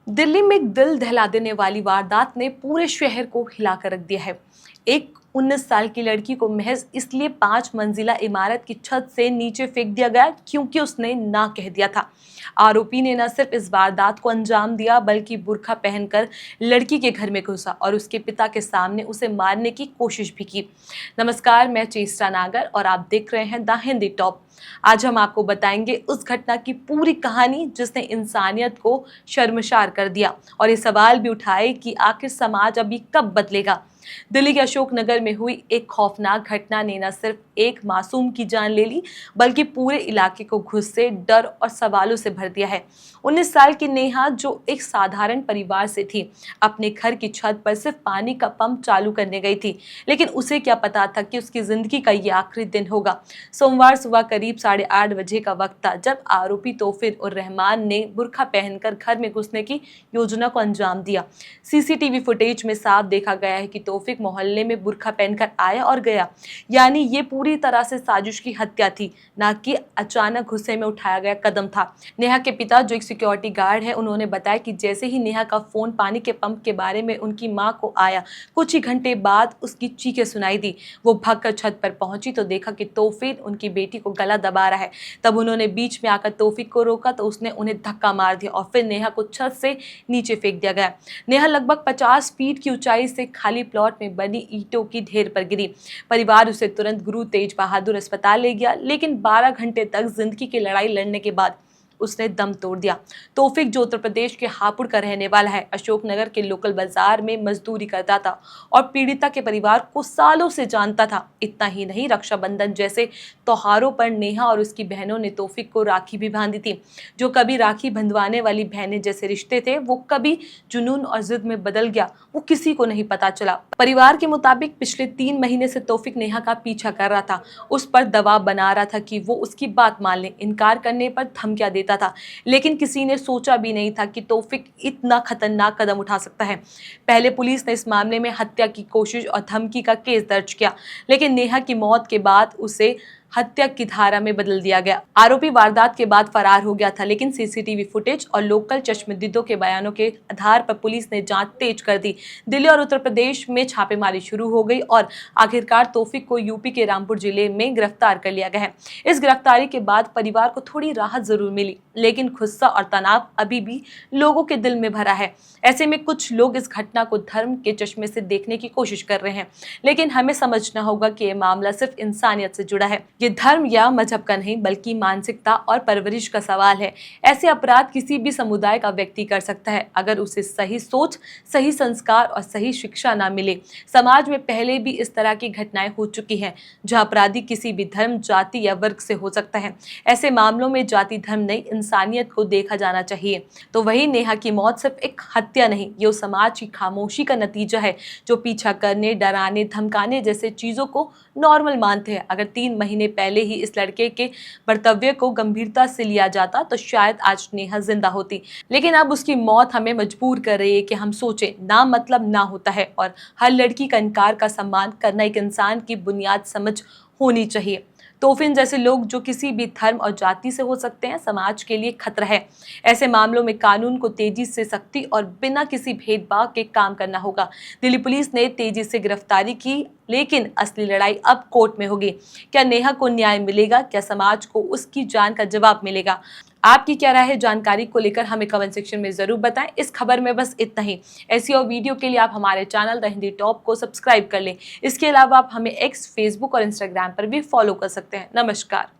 दिल्ली में एक दिल दहला देने वाली वारदात ने पूरे शहर को हिलाकर रख दिया है। एक 19 साल की लड़की को महज इसलिए 5 मंजिला इमारत की छत से नीचे फेंक दिया गया क्योंकि उसने ना कह दिया था। आरोपी ने न सिर्फ इस वारदात को अंजाम दिया बल्कि बुर्का पहनकर लड़की के घर में घुसा और उसके पिता के सामने उसे मारने की कोशिश भी की। नमस्कार, मैं चेष्टा नागर और आप देख रहे हैं द हिंदी टॉप। आज हम आपको बताएंगे उस घटना की पूरी कहानी जिसने इंसानियत को शर्मसार कर दिया और ये सवाल भी उठाए कि आखिर समाज अभी कब बदलेगा। दिल्ली के अशोक नगर में हुई एक खौफनाक घटना ने न सिर्फ एक मासूम की जान ले ली बल्कि पूरे इलाके को गुस्से, डर और सवालों से भर दिया है। 19 साल की नेहा, जो एक साधारण परिवार से थी, अपने घर की छत पर सिर्फ पानी का पंप चालू करने गई थी, लेकिन उसे क्या पता था कि उसकी जिंदगी का ये आखिरी दिन होगा। सोमवार सुबह करीब 8:30 बजे का वक्त था जब आरोपी तौफीक उर रहमान ने बुर्का पहनकर घर में घुसने की योजना को अंजाम दिया। सीसीटीवी फुटेज में साफ देखा गया है कि तौफीक मोहल्ले में बुर्का पहनकर आया और गया, यानी ये पूरी तरह से साजिश की हत्या थी, ना कि अचानक गुस्से में उठाया गया कदम था। नेहा के पिता, जो एक सिक्योरिटी गार्ड है, उन्होंने बताया कि जैसे ही नेहा का फोन पानी के पंप के बारे में उनकी मां को आया, कुछ ही घंटे बाद उसकी चीखें सुनाई दी। वो भागकर छत पर पहुंची तो देखा कि तौफीक उनकी बेटी को गला दबा रहा है। तब उन्होंने बीच में आकर तौफीक को रोका तो उसने उन्हें धक्का मार दिया और फिर नेहा को छत से नीचे फेंक दिया गया। नेहा लगभग 50 फीट की ऊंचाई से खाली प्लॉट में बनी ईंटों की ढेर पर गिरी। परिवार उसे तुरंत गुरु तेज बहादुर अस्पताल ले गया, लेकिन 12 घंटे तक जिंदगी की लड़ाई लड़ने के बाद उसने दम तोड़ दिया। तौफीक, जो उत्तर प्रदेश के हापुड़ का रहने वाला है, अशोक नगर के लोकल बाजार में मजदूरी करता था और पीड़िता के परिवार को सालों से जानता था। इतना ही नहीं, रक्षाबंधन जैसे त्योहारों पर नेहा और उसकी बहनों ने तौफीक को राखी भी बांधी थी। जो कभी राखी बंधवाने वाली बहनें जैसे रिश्ते थे, वो कभी जुनून और जिद में बदल गया, वो किसी को नहीं पता चला। परिवार के मुताबिक पिछले 3 महीने से तौफीक नेहा का पीछा कर रहा था, उस पर दबाव बना रहा था कि वो उसकी बात मान ले। इनकार करने पर धमकियां देता था, लेकिन किसी ने सोचा भी नहीं था कि तौफीक इतना खतरनाक कदम उठा सकता है। पहले पुलिस ने इस मामले में हत्या की कोशिश और धमकी का केस दर्ज किया, लेकिन नेहा की मौत के बाद उसे हत्या की धारा में बदल दिया गया। आरोपी वारदात के बाद फरार हो गया था, लेकिन सीसीटीवी फुटेज और लोकल चश्मदीदों के बयानों के आधार पर पुलिस ने जांच तेज कर दी। दिल्ली और उत्तर प्रदेश में छापेमारी शुरू हो गई और आखिरकार तौफीक को यूपी के रामपुर जिले में गिरफ्तार कर लिया गया है। इस गिरफ्तारी के बाद परिवार को थोड़ी राहत जरूर मिली, लेकिन गुस्सा और तनाव अभी भी लोगों के दिल में भरा है। ऐसे में कुछ लोग इस घटना को धर्म के चश्मे से देखने की कोशिश कर रहे हैं, लेकिन हमें समझना होगा कि ये मामला सिर्फ इंसानियत से जुड़ा है। ये धर्म या मजहब का नहीं बल्कि मानसिकता और परवरिश का सवाल है। ऐसे अपराध किसी भी समुदाय का व्यक्ति कर सकता है, अगर उसे सही सोच, सही संस्कार और सही शिक्षा ना मिले। समाज में पहले भी इस तरह की घटनाएं हो चुकी हैं, जहां अपराधी किसी भी धर्म, जाति या वर्ग से हो सकता है। ऐसे मामलों में जाति धर्म नहीं, इंसानियत को देखा जाना चाहिए। तो वही नेहा की मौत सिर्फ एक हत्या नहीं, ये उस समाज की खामोशी का नतीजा है जो पीछा करने, डराने, धमकाने जैसे चीजों को नॉर्मल मानते हैं। अगर 3 महीने पहले ही इस लड़के के कर्तव्य को गंभीरता से लिया जाता तो शायद आज नेहा जिंदा होती, लेकिन अब उसकी मौत हमें मजबूर कर रही है कि हम सोचें, ना मतलब ना होता है और हर लड़की का इनकार का सम्मान करना एक इंसान की बुनियाद समझ होनी चाहिए। तौफीक जैसे लोग जो किसी भी धर्म और जाति से हो सकते हैं, समाज के लिए खतरा है। ऐसे मामलों में कानून को तेजी से, सख्ती और बिना किसी भेदभाव के काम करना होगा। दिल्ली पुलिस ने तेजी से गिरफ्तारी की, लेकिन असली लड़ाई अब कोर्ट में होगी। क्या नेहा को न्याय मिलेगा? क्या समाज को उसकी जान का जवाब मिलेगा? आपकी क्या राय है? जानकारी को लेकर हमें कमेंट सेक्शन में जरूर बताएं। इस खबर में बस इतना ही। ऐसी और वीडियो के लिए आप हमारे चैनल द हिंदी टॉप को सब्सक्राइब कर लें। इसके अलावा आप हमें एक्स, फेसबुक और इंस्टाग्राम पर भी फॉलो कर सकते हैं। नमस्कार।